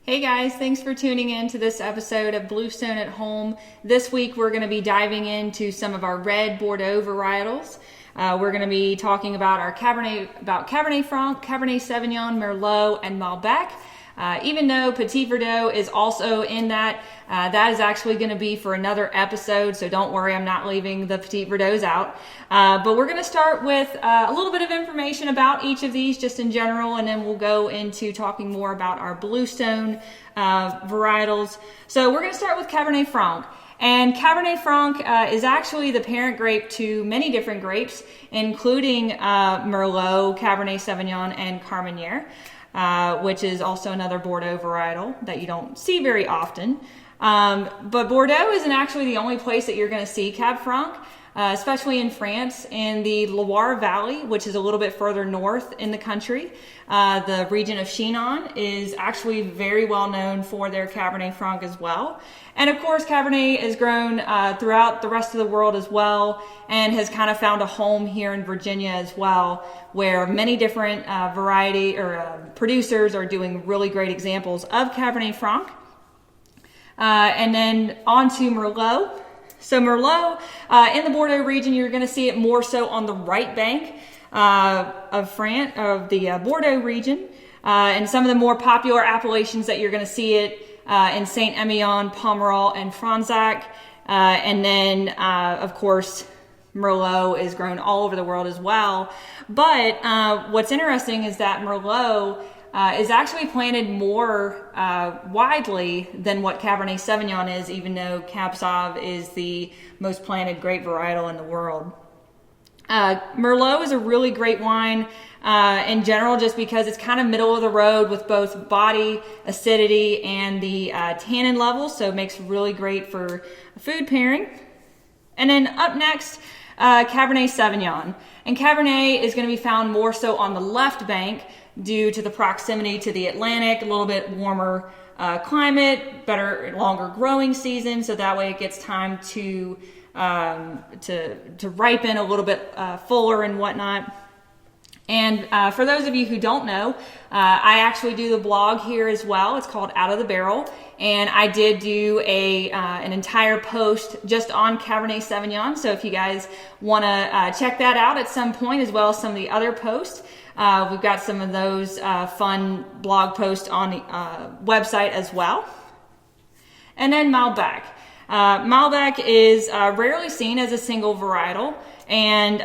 Hey guys, thanks for tuning in to this episode of Bluestone at Home. This week we're going to be diving into some of our red Bordeaux varietals. We're going to be talking about our Cabernet Franc, Cabernet Sauvignon, Merlot, and Malbec. Even though Petit Verdot is also in that, that is actually going to be for another episode, so don't worry, I'm not leaving the Petit Verdots out. But we're going to start with a little bit of information about each of these just in general, and then we'll go into talking more about our Bluestone varietals. So we're going to start with Cabernet Franc. And Cabernet Franc is actually the parent grape to many different grapes, including Merlot, Cabernet Sauvignon, and Carmenere. Which is also another Bordeaux varietal that you don't see very often. But Bordeaux isn't actually the only place that you're going to see Cab Franc, especially in France, in the Loire Valley, which is a little bit further north in the country. The region of Chinon is actually very well known for their Cabernet Franc as well. And of course, Cabernet is grown throughout the rest of the world as well, and has kind of found a home here in Virginia as well, where many different producers are doing really great examples of Cabernet Franc. And then on to Merlot. So Merlot, in the Bordeaux region, you're going to see it more so on the right bank of the Bordeaux region. And some of the more popular appellations that you're going to see it in Saint-Emilion, Pomerol, and Fronsac. And then, of course, Merlot is grown all over the world as well. But what's interesting is that Merlot is actually planted more widely than what Cabernet Sauvignon is, even though Cab Sauv is the most planted grape varietal in the world. Merlot is a really great wine in general, just because it's kind of middle of the road with both body acidity and the tannin levels, so it makes really great for food pairing. And then up next, Cabernet Sauvignon. And Cabernet is going to be found more so on the left bank due to the proximity to the Atlantic, a little bit warmer climate, better, longer growing season, so that way it gets time to ripen a little bit fuller and whatnot. And for those of you who don't know, I actually do the blog here as well. It's called Out of the Barrel, and I did do an entire post just on Cabernet Sauvignon. So if you guys want to check that out at some point, as well as some of the other posts, we've got some of those fun blog posts on the website as well. And then Malbec. Malbec is rarely seen as a single varietal, and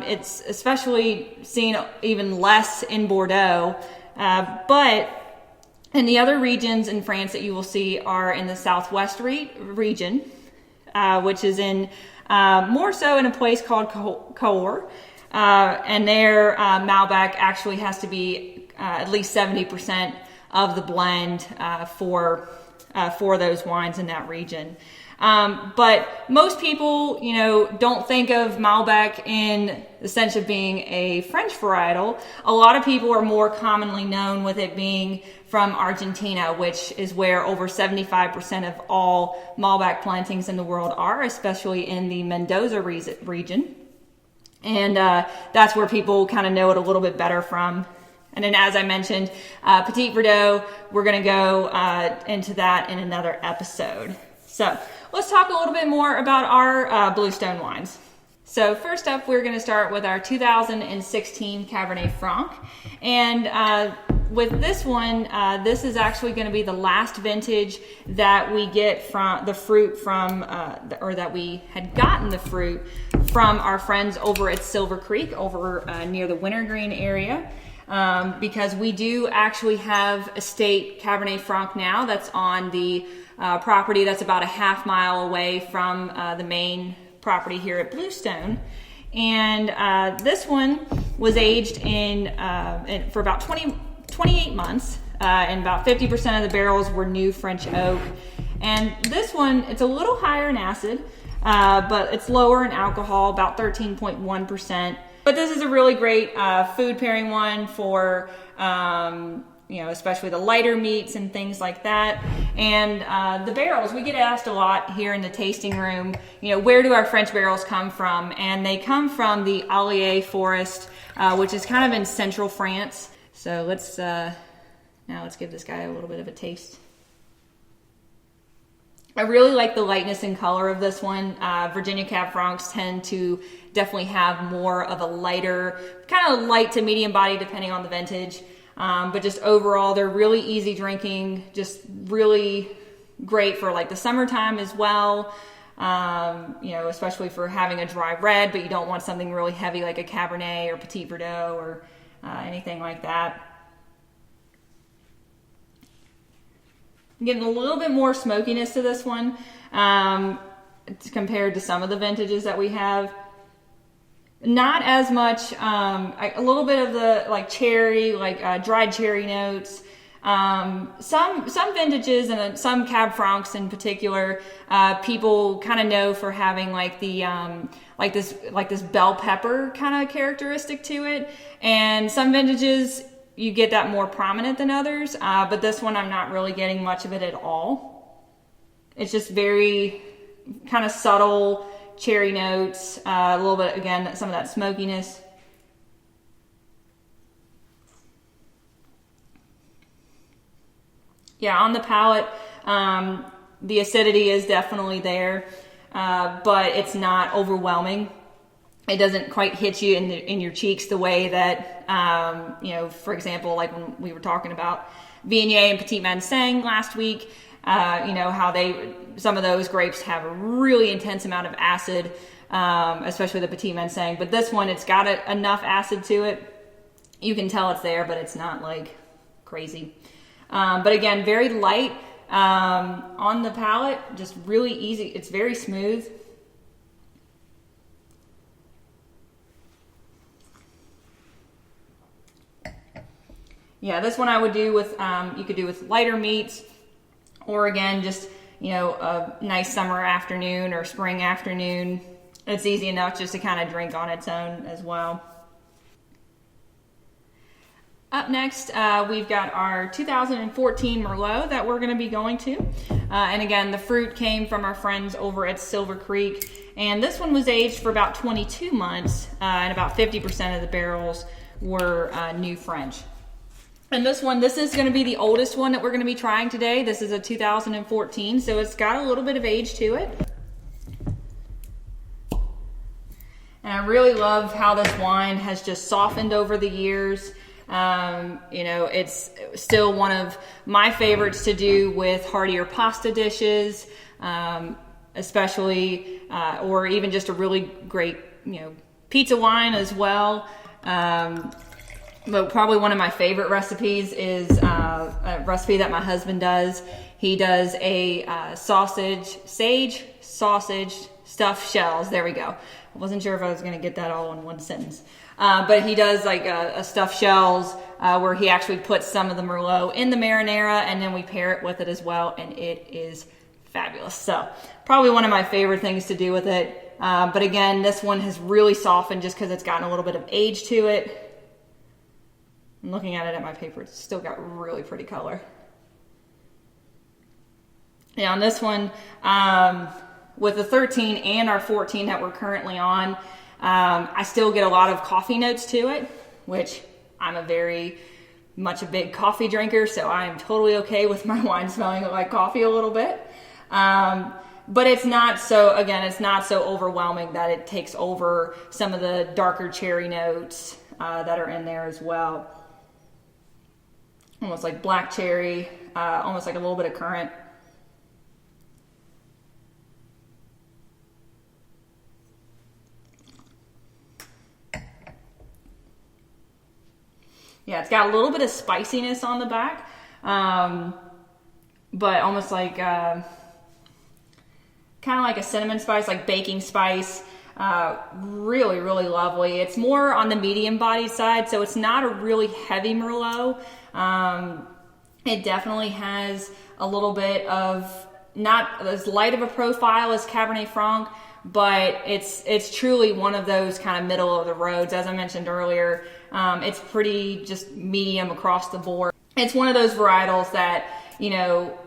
it's especially seen even less in Bordeaux. But in the other regions in France that you will see are in the southwest region, which is in more so in a place called Cahors. And there, Malbec actually has to be at least 70% of the blend for those wines in that region. But most people, don't think of Malbec in the sense of being a French varietal. A lot of people are more commonly known with it being from Argentina, which is where over 75% of all Malbec plantings in the world are, especially in the Mendoza region. And that's where people kind of know it a little bit better from. And then, as I mentioned, Petit Verdot, we're going to go into that in another episode. So let's talk a little bit more about our Bluestone wines. So first up, we're going to start with our 2016 Cabernet Franc. And with this one, this is actually going to be the last vintage that we get from the fruit from, or that we had gotten the fruit from our friends over at Silver Creek, over near the Wintergreen area. Because we do actually have Estate Cabernet Franc now that's on the property that's about a half mile away from the main property here at Bluestone. And this one was aged for about 28 months, and about 50% of the barrels were new French oak. And this one, it's a little higher in acid, but it's lower in alcohol, about 13.1%. But this is a really great food pairing one for, especially the lighter meats and things like that. And the barrels, we get asked a lot here in the tasting room, where do our French barrels come from? And they come from the Allier forest, which is kind of in central France. So let's Now let's give this guy a little bit of a taste. I really like the lightness and color of this one. Virginia Cab Francs tend to definitely have more of a lighter, kind of light to medium body depending on the vintage. But just overall, they're really easy drinking, just really great for like the summertime as well. You know, especially for having a dry red, but you don't want something really heavy like a Cabernet or Petit Verdot or anything like that. I'm getting a little bit more smokiness to this one compared to some of the vintages that we have. Not as much, a little bit of the like cherry, like dried cherry notes. Some vintages and some Cab Francs in particular, people kind of know for having like the like this bell pepper kind of characteristic to it, and some vintages you get that more prominent than others. But this one I'm not really getting much of it at all. It's just very kind of subtle cherry notes, a little bit again some of that smokiness. Yeah, on the palate, the acidity is definitely there, but it's not overwhelming. It doesn't quite hit you in your cheeks the way that, you know, for example, like when we were talking about Viognier and Petit Manseng last week, you know, how some of those grapes have a really intense amount of acid, especially the Petit Manseng. But this one, it's got enough acid to it. You can tell it's there, but it's not like crazy. But again, very light on the palate, just really easy. It's very smooth. Yeah, this one I would do with, you could do with lighter meats, or again, just, you know, a nice summer afternoon or spring afternoon. It's easy enough just to kind of drink on its own as well. Up next, we've got our 2014 Merlot that we're going to be going to. And again, the fruit came from our friends over at Silver Creek. And this one was aged for about 22 months, and about 50% of the barrels were New French. And this is going to be the oldest one that we're going to be trying today. This is a 2014, so it's got a little bit of age to it. And I really love how this wine has just softened over the years. You know, it's still one of my favorites to do with heartier pasta dishes, especially, or even just a really great, you know, pizza wine as well. But probably one of my favorite recipes is a recipe that my husband does. He does a sage sausage stuffed shells. There we go. I wasn't sure if I was going to get that all in one sentence. But he does like a stuffed shells where he actually puts some of the Merlot in the marinara, and then we pair it with it as well, and it is fabulous. So probably one of my favorite things to do with it. But again, this one has really softened just because it's gotten a little bit of age to it. I'm looking at it at my paper. It's still got really pretty color. Yeah, on this one, with the 13 and our 14 that we're currently on, I still get a lot of coffee notes to it, which I'm very much a big coffee drinker, so I am totally okay with my wine smelling like coffee a little bit. But it's not so overwhelming that it takes over some of the darker cherry notes that are in there as well. Almost like black cherry, almost like a little bit of currant. Yeah, it's got a little bit of spiciness on the back, but almost like kind of like a cinnamon spice, like baking spice. Really, really lovely. It's more on the medium body side, so it's not a really heavy Merlot. It definitely has a little bit of, not as light of a profile as Cabernet Franc, but it's truly one of those kind of middle of the roads. As I mentioned earlier, it's pretty just medium across the board. It's one of those varietals that, you know,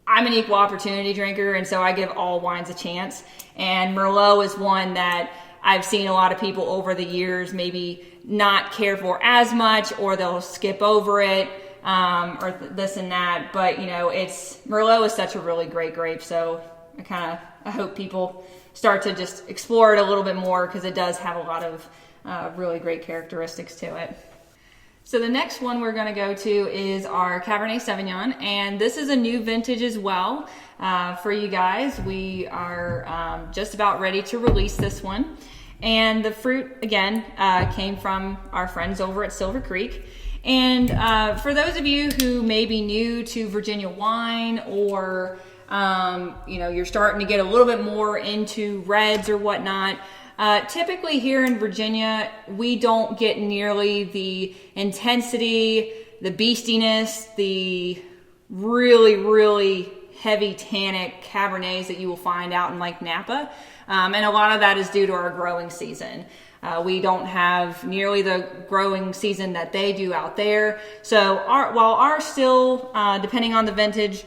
I'm an equal opportunity drinker, and so I give all wines a chance. And Merlot is one that I've seen a lot of people over the years maybe not care for as much, or they'll skip over it. or this and that. But, you know, Merlot is such a really great grape. So I hope people start to just explore it a little bit more, because it does have a lot of really great characteristics to it. So the next one we're going to go to is our Cabernet Sauvignon, and this is a new vintage as well for you guys. We are just about ready to release this one, and the fruit again came from our friends over at Silver Creek. And for those of you who may be new to Virginia wine, or you know, you're starting to get a little bit more into reds or whatnot, typically here in Virginia, we don't get nearly the intensity, the beastiness, the really, really heavy tannic Cabernets that you will find out in like Napa. And a lot of that is due to our growing season. We don't have nearly the growing season that they do out there. So while ours still, depending on the vintage,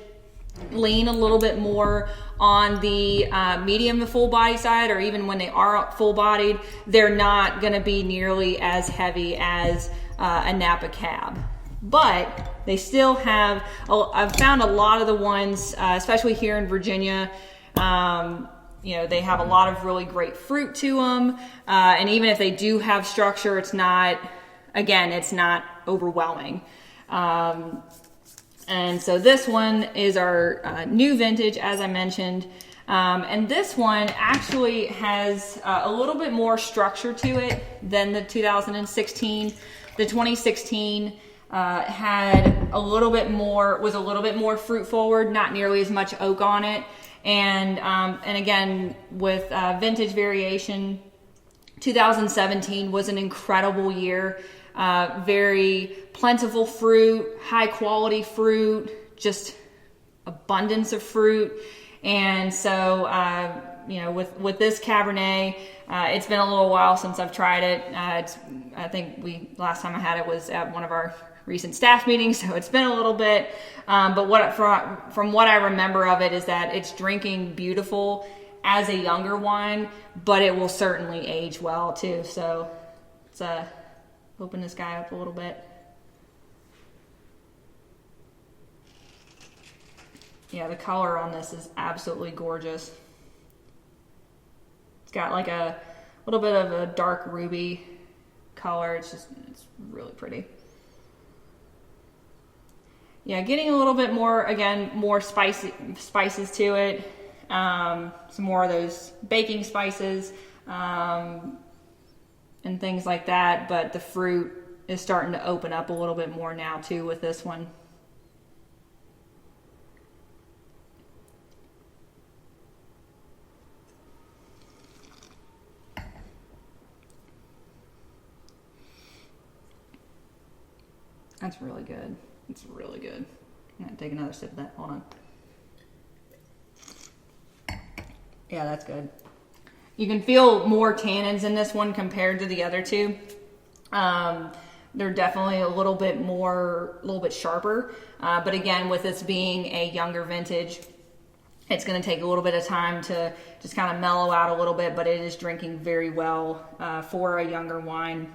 lean a little bit more on the medium to full body side, or even when they are full bodied, they're not going to be nearly as heavy as a Napa Cab. But they still have, I've found a lot of the ones, especially here in Virginia, you know, they have a lot of really great fruit to them. And even if they do have structure, it's not overwhelming. And so this one is our new vintage, as I mentioned. And this one actually has a little bit more structure to it than the 2016. The 2016 had a little bit more fruit forward, not nearly as much oak on it. And again, with vintage variation, 2017 was an incredible year. Very plentiful fruit, high quality fruit, just abundance of fruit. And so, you know, with this Cabernet, it's been a little while since I've tried it. I think last time I had it was at one of our recent staff meetings, so it's been a little bit. But from what I remember of it is that it's drinking beautiful as a younger wine, but it will certainly age well too. So it's open this guy up a little bit. Yeah, the color on this is absolutely gorgeous. It's got like a little bit of a dark ruby color. It's really pretty. Yeah, getting a little bit more, again, more spices to it. Some more of those baking spices. And things like that, but the fruit is starting to open up a little bit more now too with this one. That's really good. It's really good. I'm gonna take another sip of that. Hold on. Yeah, that's good. You can feel more tannins in this one compared to the other two. They're definitely a little bit sharper. But again, with this being a younger vintage, it's going to take a little bit of time to just kind of mellow out a little bit, but it is drinking very well for a younger wine.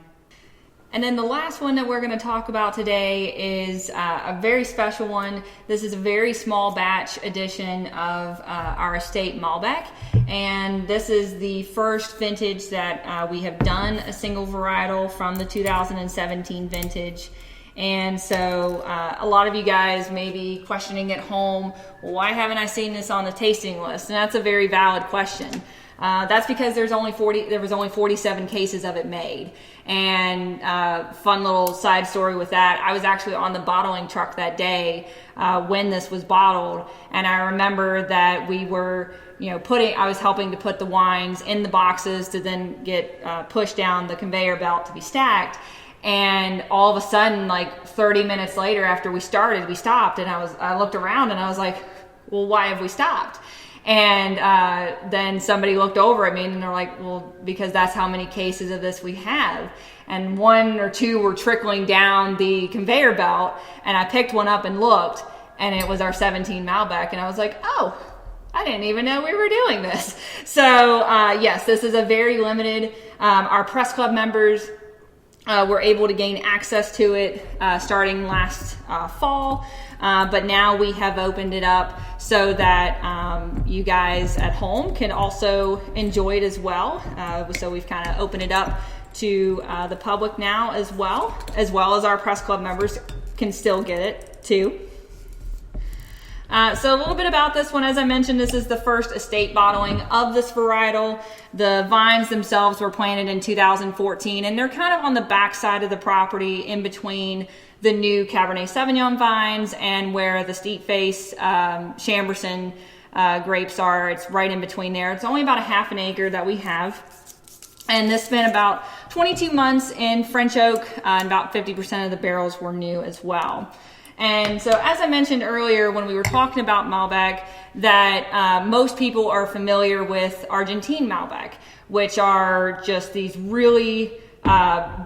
And then the last one that we're going to talk about today is a very special one. This is a very small batch edition of our Estate Malbec. And this is the first vintage that we have done a single varietal from the 2017 vintage. And so a lot of you guys may be questioning at home, well, why haven't I seen this on the tasting list? And that's a very valid question. That's because there was only 47 cases of it made. And fun little side story with that, I was actually on the bottling truck that day when this was bottled, and I remember that we were, I was helping to put the wines in the boxes to then get pushed down the conveyor belt to be stacked. And all of a sudden, like 30 minutes later after we started, we stopped, and I looked around and I was like, well, why have we stopped? And then somebody looked over at me and they're like, well, because that's how many cases of this we have. And one or two were trickling down the conveyor belt, and I picked one up and looked, and it was our 17 Malbec. And I was like, oh, I didn't even know we were doing this. So yes, this is a very limited, our press club members were able to gain access to it starting last fall, but now we have opened it up so that you guys at home can also enjoy it as well. So we've kind of opened it up to the public now as well as our press club members can still get it too. So a little bit about this one. As I mentioned, this is the first estate bottling of this varietal. The vines themselves were planted in 2014, and they're kind of on the back side of the property in between the new Cabernet Sauvignon vines and where the steep face Chambourcin grapes are. It's right in between there. It's only about a half an acre that we have. And this spent about 22 months in French oak, and about 50% of the barrels were new as well. And so, as I mentioned earlier when we were talking about Malbec, that most people are familiar with Argentine Malbec, which are just these really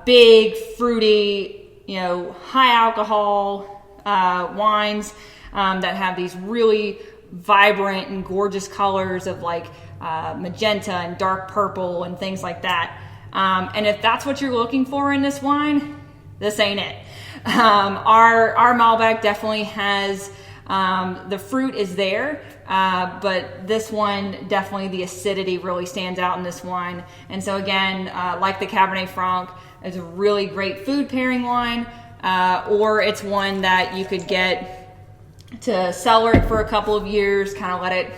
big, fruity, high alcohol wines that have these really vibrant and gorgeous colors of like magenta and dark purple and things like that. And if that's what you're looking for in this wine, this ain't it. Our Malbec definitely has the fruit is there, but this one definitely the acidity really stands out in this wine. And so again, like the Cabernet Franc, it's a really great food pairing wine, or it's one that you could get to cellar it for a couple of years, kind of let it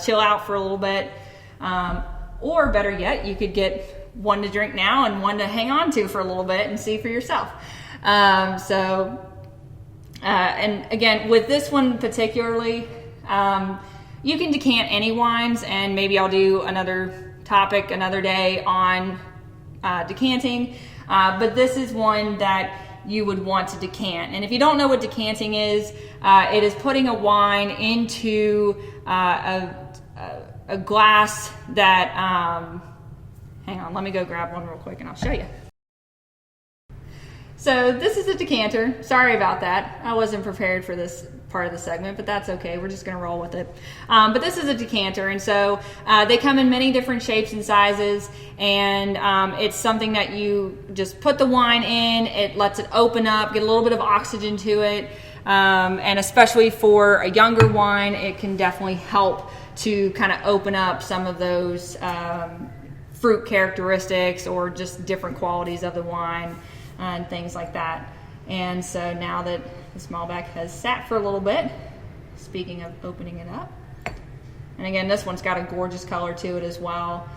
chill out for a little bit, or better yet, you could get one to drink now and one to hang on to for a little bit and see for yourself. And again, with this one particularly, you can decant any wines, and maybe I'll do another topic another day on decanting, but this is one that you would want to decant. And if you don't know what decanting is, it is putting a wine into a glass that, hang on, let me go grab one real quick and I'll show you. So this is a decanter. Sorry about that. I wasn't prepared for this part of the segment, but that's okay. We're just going to roll with it. But this is a decanter, and so they come in many different shapes and sizes, and it's something that you just put the wine in. It lets it open up, get a little bit of oxygen to it, and especially for a younger wine, it can definitely help to kind of open up some of those fruit characteristics or just different qualities of the wine and things like that. And so now that this Malbec has sat for a little bit, speaking of opening it up, and again, this one's got a gorgeous color to it as well.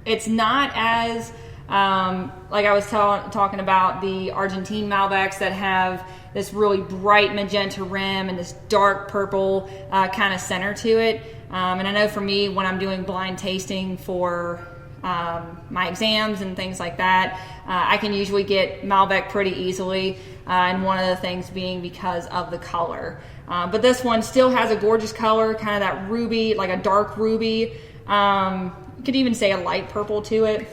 It's not as, like I was talking about the Argentine Malbecs that have this really bright magenta rim and this dark purple kind of center to it. And I know for me, when I'm doing blind tasting for my exams and things like that, I can usually get Malbec pretty easily, and one of the things being because of the color. But this one still has a gorgeous color, kind of that ruby, like a dark ruby. You could even say a light purple to it.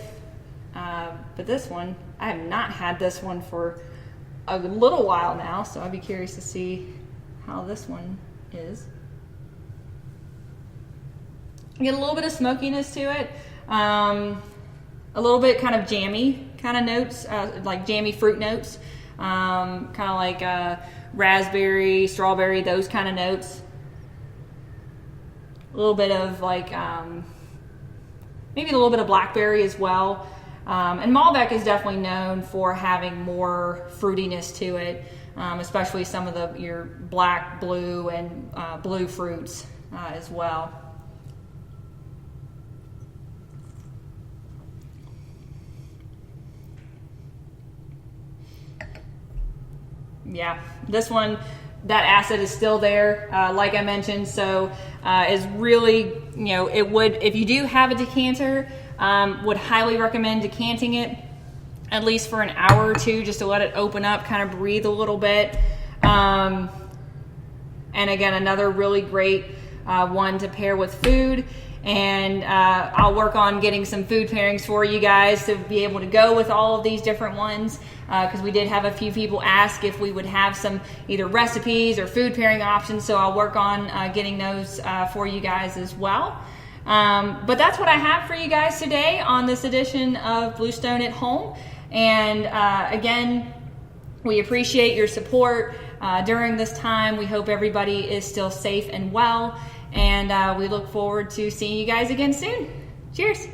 But this one, I have not had this one for a little while now, so I'd be curious to see how this one is. You get a little bit of smokiness to it. A little bit kind of jammy kind of notes, like jammy fruit notes, kind of like raspberry, strawberry, those kind of notes. A little bit of like maybe a little bit of blackberry as well. And Malbec is definitely known for having more fruitiness to it, especially some of your black, blue, and blue fruits as well. Yeah, this one, that acid is still there, like I mentioned, so is really, it would, if you do have a decanter, would highly recommend decanting it at least for an hour or two, just to let it open up, kind of breathe a little bit. And again, another really great one to pair with food. And I'll work on getting some food pairings for you guys to be able to go with all of these different ones, because we did have a few people ask if we would have some either recipes or food pairing options, so I'll work on getting those for you guys as well. But that's what I have for you guys today on this edition of Bluestone at Home. And again, we appreciate your support during this time. We hope everybody is still safe and well. And we look forward to seeing you guys again soon. Cheers.